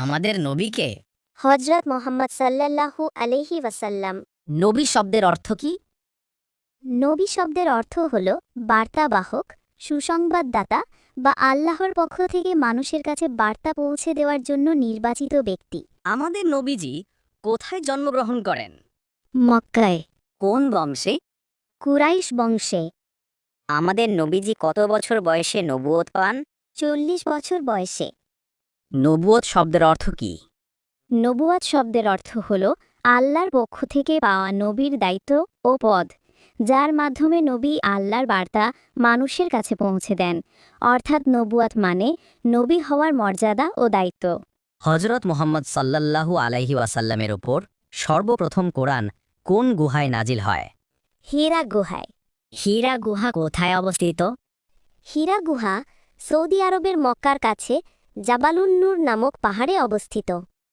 আমাদের নবীকে? হজরত মোহাম্মদ সাল্লাল্লাহু আলাইহি ওয়াসাল্লাম। নবী শব্দের অর্থ কি? নবী শব্দের অর্থ হল বার্তাবাহক, সুসংবাদদাতা বা আল্লাহর পক্ষ থেকে মানুষের কাছে বার্তা পৌঁছে দেওয়ার জন্য নির্বাচিত ব্যক্তি। আমাদের নবীজি কোথায় জন্মগ্রহণ করেন? মক্কায়। কোন বংশে? কুরাইশ বংশে। আমাদের নবীজি কত বছর বয়সে নবুয়ত পান? 40 বছর বয়সে। নবুয়ত শব্দের অর্থ কি? নবুয়াত শব্দের অর্থ হল আল্লাহর পক্ষ থেকে পাওয়া নবীর দায়িত্ব ও পদ, যার মাধ্যমে নবী আল্লাহর বার্তা মানুষের কাছে পৌঁছে দেন। অর্থাৎ নবুয়াত মানে নবী হওয়ার মর্যাদা ও দায়িত্ব। হজরত মোহাম্মদ সাল্লাল্লাহু আলাইহি ওয়াসাল্লামের ওপর সর্বপ্রথম কোরআন কোন গুহায় নাজিল হয়? হীরা গুহায়। হীরা গুহা কোথায় অবস্থিত? হীরা গুহা সৌদি আরবের মক্কার কাছে জাবালুন নূর নামক পাহাড়ে অবস্থিত।